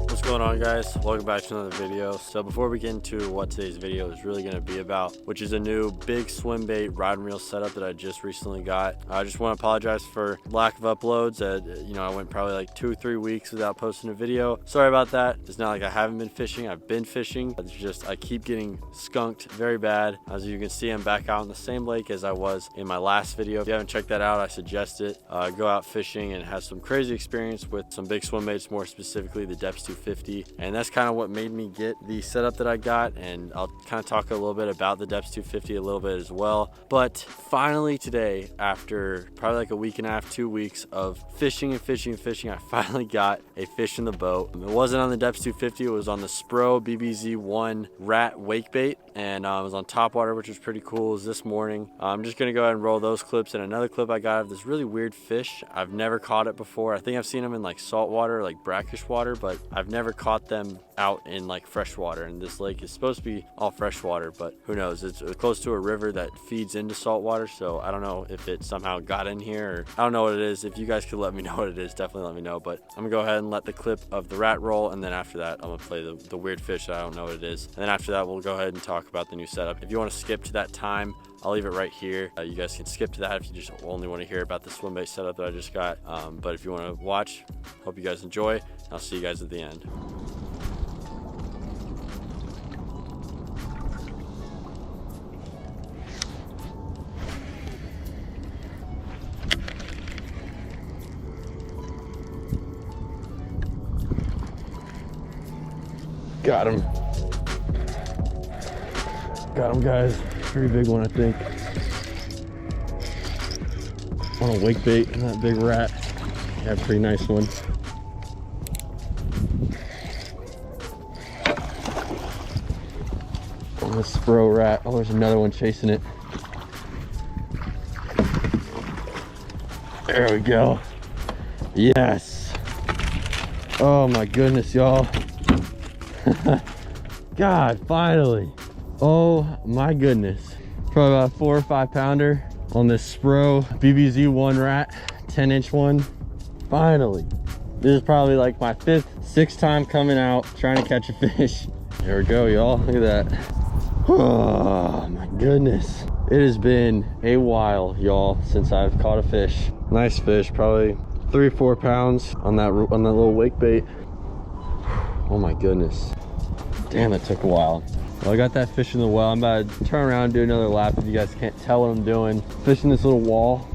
What's going on, guys? Welcome back to another video. So before we get into what today's video is really going to be about, which is a new big Swimbait rod and reel setup that I just recently got, I just want to apologize for lack of uploads. I went probably like 2 or 3 weeks without posting a video. Sorry about that. It's not like I haven't been fishing. I've been fishing. It's just I keep getting skunked very bad. As you can see, I'm back out in the same lake as I was in my last video. If you haven't checked that out, I suggest it. Go out fishing and have some crazy experience with some big Swimbaits, more specifically the Dobyns 250, and that's kind of what made me get the setup that I got, and I'll kind of talk a little bit about the Dobyns 250 a little bit as well. But finally today, after probably like a week and a half, 2 weeks of fishing, I finally got a fish in the boat. It wasn't on the Dobyns 250, it was on the Spro BBZ1 rat wake bait, and it was on top water, which was pretty cool. It was this morning. I'm just gonna go ahead and roll those clips, and another clip I got of this really weird fish. I've never caught it before. I think I've seen them in like salt water, like brackish water, but I've never caught them out in like fresh water, and this lake is supposed to be all fresh water, but who knows. It's close to a river that feeds into salt water, so I don't know if it somehow got in here, or I don't know what it is. If you guys could let me know what it is, definitely let me know. But I'm gonna go ahead and let the clip of the rat roll, and then after that I'm gonna play the weird fish that I don't know what it is, and then after that we'll go ahead and talk about the new setup. If you want to skip to that time, I'll leave it right here. You guys can skip to that if you just only want to hear about the Swimbait setup that I just got. But if you want to watch, hope you guys enjoy. I'll see you guys at the end. Got him. Got him, guys. Pretty big one, I think. On a wake bait, and that big rat. Yeah, pretty nice one. On the Spro rat. Oh, there's another one chasing it. There we go. Yes. Oh my goodness, y'all. God, finally. Oh my goodness. Probably about a 4 or 5 pounder on this Spro BBZ1 rat, 10-inch one. Finally. This is probably like my 5th, 6th time coming out trying to catch a fish. There we go, y'all. Look at that. Oh my goodness. It has been a while, y'all, since I've caught a fish. Nice fish, probably 3 or 4 pounds on that little wake bait. Oh my goodness. Damn, it took a while. Well, I got that fish in the well. I'm about to turn around and do another lap if you guys can't tell what I'm doing. Fishing this little wall.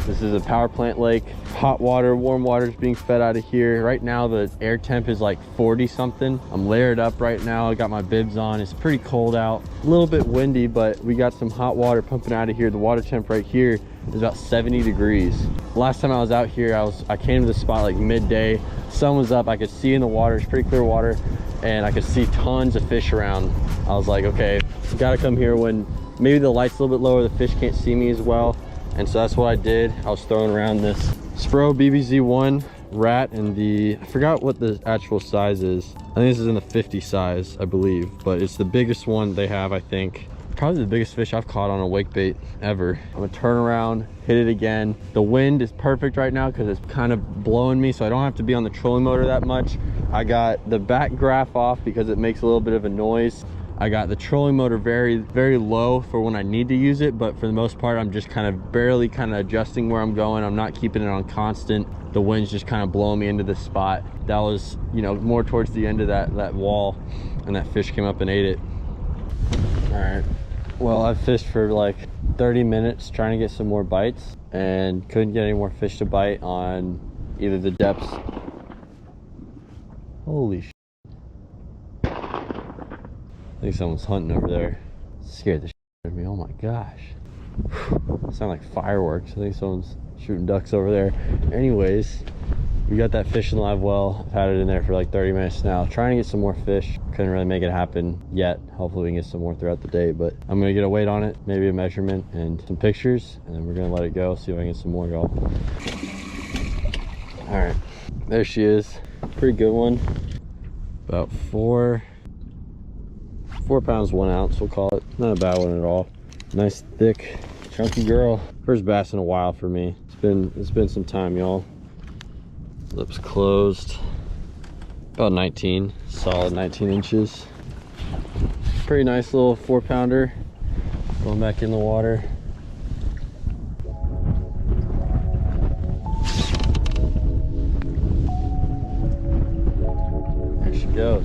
This is a power plant lake. Hot water, warm water is being fed out of here. Right now the air temp is like 40 something. I'm layered up right now. I got my bibs on. It's pretty cold out. A little bit windy, but we got some hot water pumping out of here. The water temp right here is about 70 degrees. Last time I was out here, I came to the spot like midday. Sun was up. I could see in the water. It's pretty clear water, and I could see tons of fish around. I was like, okay, gotta come here when maybe the light's a little bit lower, the fish can't see me as well. And so that's what I did. I was throwing around this Spro BBZ1 rat, and I forgot what the actual size is. I think this is in the 50 size, I believe, but it's the biggest one they have, I think. Probably the biggest fish I've caught on a wake bait ever. I'm gonna turn around, hit it again. The wind is perfect right now because it's kind of blowing me, so I don't have to be on the trolling motor that much. I got the back graph off because it makes a little bit of a noise. I got the trolling motor very, very low for when I need to use it, but for the most part, I'm just kind of barely adjusting where I'm going. I'm not keeping it on constant. The wind's just kind of blowing me into this spot. That was, you know, more towards the end of that wall, and that fish came up and ate it. All right. Well, I've fished for like 30 minutes trying to get some more bites and couldn't get any more fish to bite on either the depths. Holy shit. I think someone's hunting over there. Scared the shit out of me. Oh my gosh. Sound like fireworks. I think someone's shooting ducks over there. Anyways, we got that fish in the live well. I've had it in there for like 30 minutes now. Trying to get some more fish. Couldn't really make it happen yet. Hopefully we can get some more throughout the day, but I'm gonna get a weight on it, maybe a measurement and some pictures, and then we're gonna let it go, see if I can get some more, y'all. All right, there she is. Pretty good one. About 4 4 pounds 1 ounce, we'll call it. Not a bad one at all. Nice thick chunky girl. First bass in a while for me. It's been some time, y'all. Lips closed. About 19, solid 19 inches. Pretty nice little 4 pounder. Going back in the water. There she goes.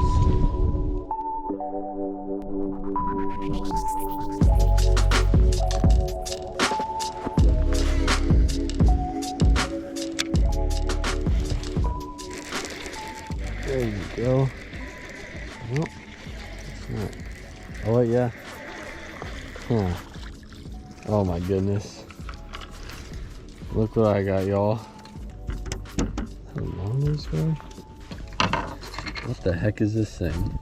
There you go. Nope, it's not. Oh wait, yeah. Huh. Oh my goodness. Look what I got, y'all. How long is this going? What the heck is this thing?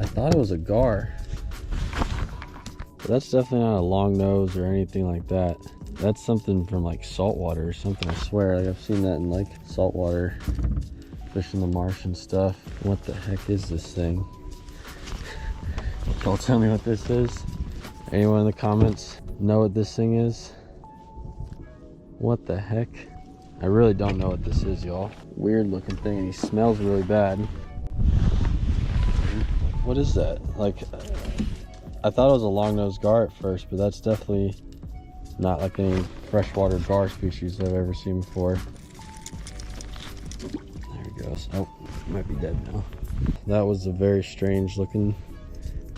I thought it was a gar. But that's definitely not a long nose or anything like that. That's something from like saltwater or something, I swear. Like I've seen that in like saltwater, fish in the marsh and stuff. What the heck is this thing? Y'all tell me what this is. Anyone in the comments know what this thing is? What the heck? I really don't know what this is, y'all. Weird looking thing, and he smells really bad. What is that? Like, I thought it was a long-nosed gar at first, but that's definitely not like any freshwater gar species I've ever seen before. There he goes. Oh, he might be dead now. That was a very strange looking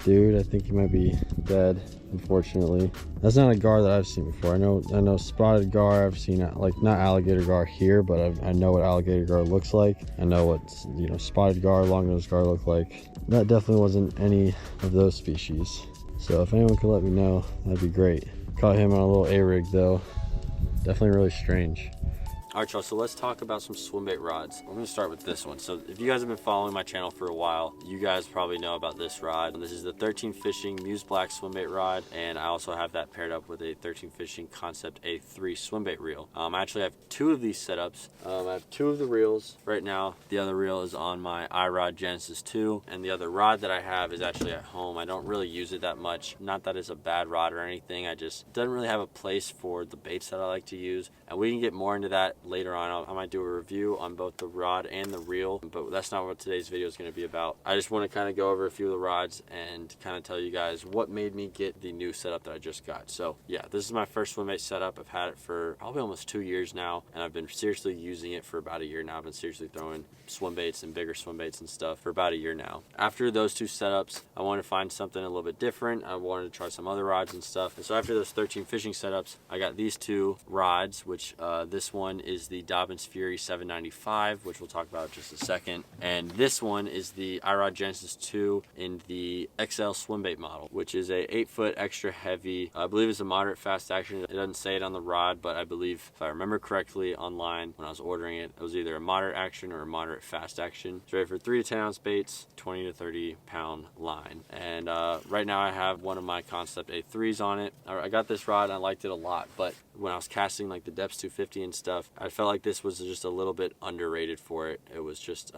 dude. I think he might be dead, unfortunately. That's not a gar that I've seen before. I know spotted gar I've seen, like not alligator gar here, but I know what alligator gar looks like. I know what, you know, spotted gar, long-nosed gar look like. That definitely wasn't any of those species. So if anyone could let me know, that'd be great. Caught him on a little A-rig though. Definitely really strange. All right, y'all, so let's talk about some swimbait rods. I'm gonna start with this one. So if you guys have been following my channel for a while, you guys probably know about this rod. This is the 13 Fishing Muse Black swimbait rod, and I also have that paired up with a 13 Fishing Concept A3 swimbait reel. I actually have 2 of these setups. I have 2 of the reels right now. The other reel is on my iRod Genesis 2, and the other rod that I have is actually at home. I don't really use it that much. Not that it's a bad rod or anything. I just doesn't really have a place for the baits that I like to use, and we can get more into that later on. I might do a review on both the rod and the reel, but that's not what today's video is going to be about. I just want to kind of go over a few of the rods and kind of tell you guys what made me get the new setup that I just got. So yeah, this is my first swimbait setup. I've had it for probably almost 2 years now, and I've been seriously using it for about a year now. I've been seriously throwing swimbaits and bigger swimbaits and stuff for about a year now. After those 2 setups, I wanted to find something a little bit different. I wanted to try some other rods and stuff. And so after those 13 fishing setups, I got these 2 rods, which this one is the Dobyns Fury 795, which we'll talk about in just a second. And this one is the iRod Genesis 2 in the XL swimbait model, which is a 8-foot extra heavy. I believe it's a moderate fast action. It doesn't say it on the rod, but I believe, if I remember correctly online when I was ordering it, it was either a moderate action or a moderate fast action. It's ready for 3 to 10 ounce baits, 20 to 30 pound line. And right now I have one of my Concept A3s on it. I got this rod and I liked it a lot, but when I was casting like the Depths 250 and stuff, I felt like this was just a little bit underrated for it. It was just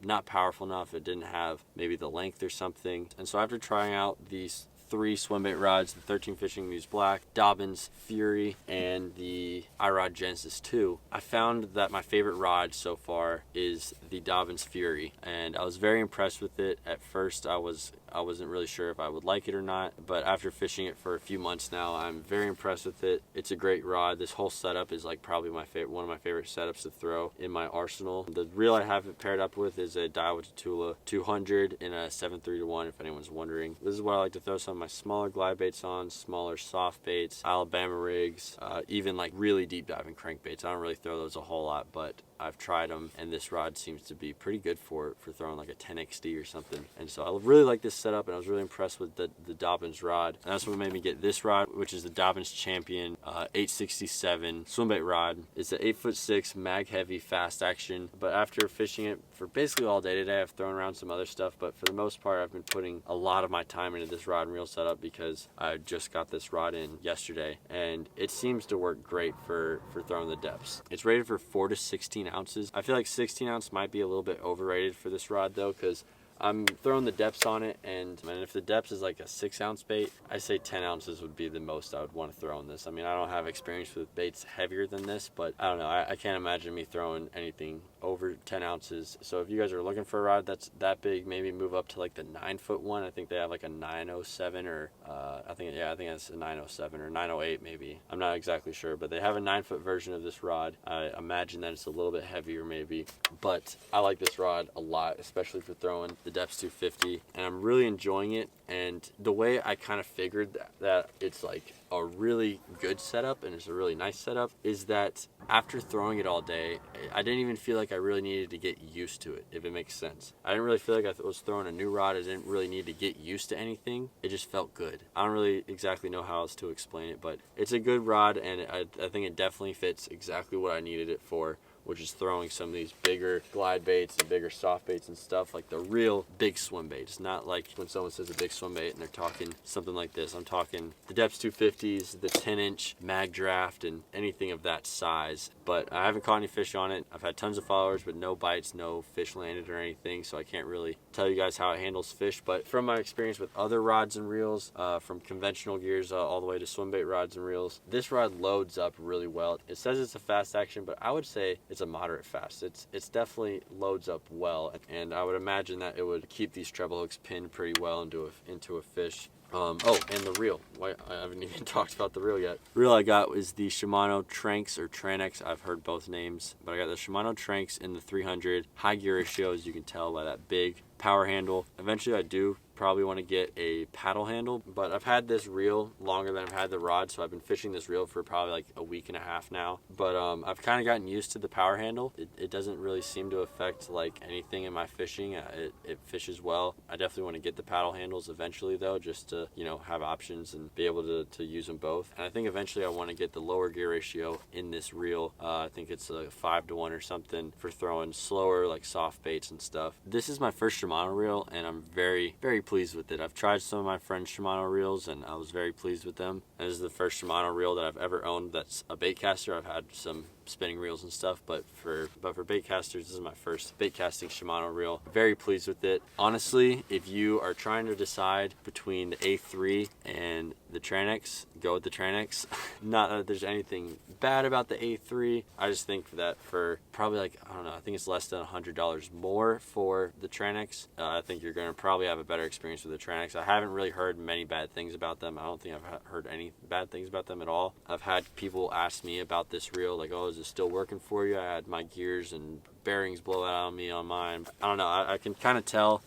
not powerful enough. It didn't have maybe the length or something. And so after trying out these 3 swimbait rods, the 13 Fishing Muse Black, Dobyns Fury, and the iRod Genesis 2, I found that my favorite rod so far is the Dobyns Fury, and I was very impressed with it. At first I wasn't really sure if I would like it or not, but after fishing it for a few months now, I'm very impressed with it. It's a great rod. This whole setup is like probably one of my favorite setups to throw in my arsenal. The reel I have it paired up with is a Daiwa Tatula 200 in a 7.3-1, if anyone's wondering. This is what I like to throw some of my smaller glide baits on, smaller soft baits, Alabama rigs, even like really deep diving crankbaits. I don't really throw those a whole lot, but I've tried them, and this rod seems to be pretty good for throwing like a 10XD or something. And so I really like this setup, and I was really impressed with the Dobyns rod. And that's what made me get this rod, which is the Dobyns Champion 867 swimbait rod. It's an 8'6" mag heavy fast action, but after fishing it for basically all day today, I've thrown around some other stuff, but for the most part I've been putting a lot of my time into this rod and reel setup because I just got this rod in yesterday, and it seems to work great for throwing the depths. It's rated for 4 to 16 ounces. I feel like 16 ounce might be a little bit overrated for this rod though, because I'm throwing the depths on it, and if the depth is like a 6-ounce bait, I say 10 ounces would be the most I would want to throw in this. I mean, I don't have experience with baits heavier than this, but I don't know, I can't imagine me throwing anything over 10 ounces. So if you guys are looking for a rod that's that big, maybe move up to like the 9-foot one. I think they have like a 907, or I think that's a 907 or 908 maybe. I'm not exactly sure, but they have a 9-foot version of this rod. I imagine that it's a little bit heavier maybe, but I like this rod a lot, especially for throwing the Depths 250, and I'm really enjoying it. And the way I kind of figured that it's like a really good setup and it's a really nice setup is that after throwing it all day, I didn't even feel like I really needed to get used to it, if it makes sense. I didn't really feel like I was throwing a new rod. I didn't really need to get used to anything. It just felt good. I don't really exactly know how else to explain it, but it's a good rod, and I think it definitely fits exactly what I needed it for, which is throwing some of these bigger glide baits and bigger soft baits and stuff, like the real big swim baits. Not like when someone says a big swim bait and they're talking something like this. I'm talking the Depths 250s, the 10-inch mag draft, and anything of that size. But I haven't caught any fish on it. I've had tons of followers, but no bites, no fish landed or anything, so I can't really tell you guys how it handles fish. But from my experience with other rods and reels, from conventional gears all the way to swim bait rods and reels, this rod loads up really well. It says it's a fast action, but I would say it's a moderate fast. It's definitely loads up well, and I would imagine that it would keep these treble hooks pinned pretty well into a fish. Oh, and the reel. I haven't even talked about the reel yet. Reel I got is the Shimano TranX or TranX. I've heard both names, but I got the Shimano TranX in the 300 high gear ratio, as you can tell by that big power handle. Eventually I do probably want to get a paddle handle, but I've had this reel longer than I've had the rod, so I've been fishing this reel for probably like a week and a half now. But I've kind of gotten used to the power handle. It doesn't really seem to affect like anything in my fishing. It fishes well. I definitely want to get the paddle handles eventually though, just to, you know, have options and be able to use them both. And I think eventually I want to get the lower gear ratio in this reel. I think it's a 5-to-1 or something for throwing slower like soft baits and stuff. This is my first Shimano reel, and I'm very, very pleased with it. I've tried some of my friends' Shimano reels, and I was very pleased with them. And this is the first Shimano reel that I've ever owned that's a bait caster. I've had some spinning reels and stuff, but for bait casters, this is my first bait casting Shimano reel. Very pleased with it. Honestly, if you are trying to decide between the A3 and the TranX, go with the TranX. Not that there's anything bad about the A3. I just think that for probably like, I don't know, I think it's less than $100 more for the TranX. I think you're going to probably have a better experience with the TranX. I haven't really heard many bad things about them. I don't think I've heard any bad things about them at all. I've had people ask me about this reel, like, oh, is it still working for you? I had my gears and bearings blow out on me on mine. I don't know, I can kind of tell.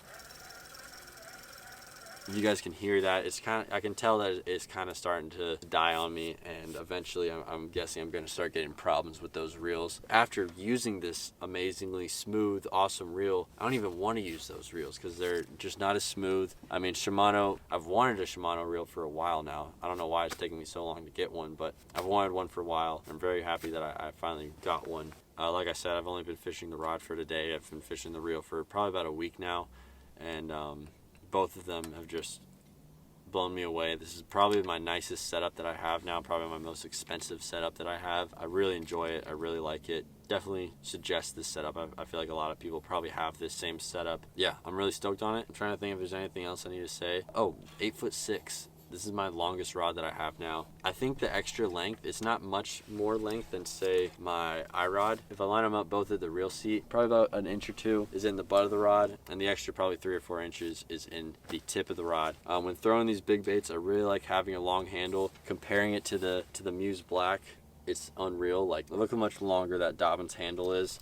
You guys can hear that. I can tell that it's kind of starting to die on me, and eventually I'm guessing I'm going to start getting problems with those reels. After using this amazingly smooth, awesome reel, I don't even want to use those reels because they're just not as smooth. I mean, Shimano, I've wanted a Shimano reel for a while now. I don't know why it's taking me so long to get one, but I've wanted one for a while. I'm very happy that I finally got one. Like I said, I've only been fishing the rod for today. I've been fishing the reel for probably about a week now, and both of them have just blown me away. This is probably my nicest setup that I have now, probably my most expensive setup that I have. I really enjoy it. I really like it. Definitely suggest this setup. I feel like a lot of people probably have this same setup. Yeah, I'm really stoked on it. I'm trying to think if there's anything else I need to say. Oh, 8'6". This is my longest rod that I have now. I think the extra length, it's not much more length than, say, my iRod. If I line them up both at the reel seat, probably about an inch or two is in the butt of the rod, and the extra probably 3 or 4 inches is in the tip of the rod. When throwing these big baits, I really like having a long handle. Comparing it to the Muse Black, it's unreal. Like, look how much longer that Dobyns handle is.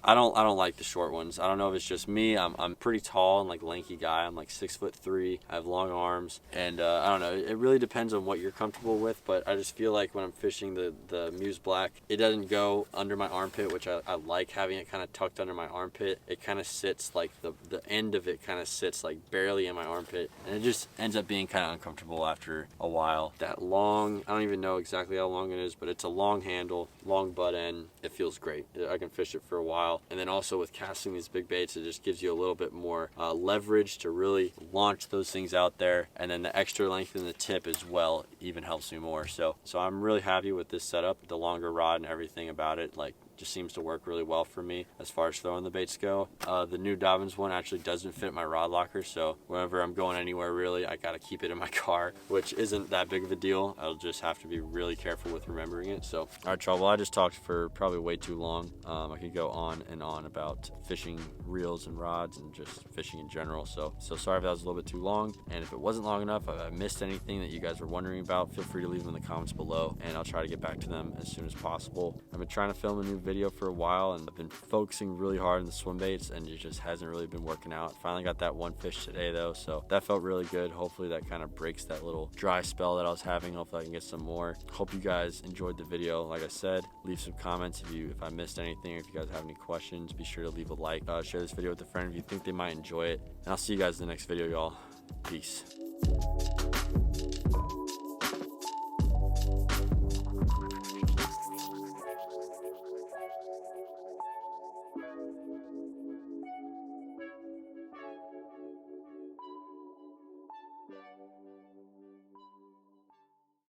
I don't like the short ones. I don't know if it's just me. I'm pretty tall and like lanky guy. I'm like 6'3". I have long arms, and I don't know. It really depends on what you're comfortable with. But I just feel like when I'm fishing the Muse Black, it doesn't go under my armpit, which I like having it kind of tucked under my armpit. It kind of sits like the end of it kind of sits like barely in my armpit, and it just ends up being kind of uncomfortable after a while. That long, I don't even know exactly how long it is, but it's a long handle, long butt end. It feels great. I can fish it for a while. And then also with casting these big baits, it just gives you a little bit more leverage to really launch those things out there. And then the extra length in the tip as well even helps me more. So I'm really happy with this setup, the longer rod and everything about it. Like, just seems to work really well for me as far as throwing the baits go. The new Dobyns one actually doesn't fit my rod locker, so whenever I'm going anywhere really, I gotta keep it in my car, which isn't that big of a deal. I'll just have to be really careful with remembering it. So, all right, y'all, well, I just talked for probably way too long. I could go on and on about fishing reels and rods and just fishing in general. So sorry if that was a little bit too long. And if it wasn't long enough, if I missed anything that you guys were wondering about, feel free to leave them in the comments below, and I'll try to get back to them as soon as possible. I've been trying to film a new video for a while, and I've been focusing really hard on the swim baits, and it just hasn't really been working out. Finally got that one fish today though, so that felt really good. Hopefully that kind of breaks that little dry spell that I was having. Hopefully I can get some more. Hope you guys enjoyed the video. Like I said, leave some comments if I missed anything, or if you guys have any questions. Be sure to leave a like, share this video with a friend if you think they might enjoy it, and I'll see you guys in the next video, y'all. Peace.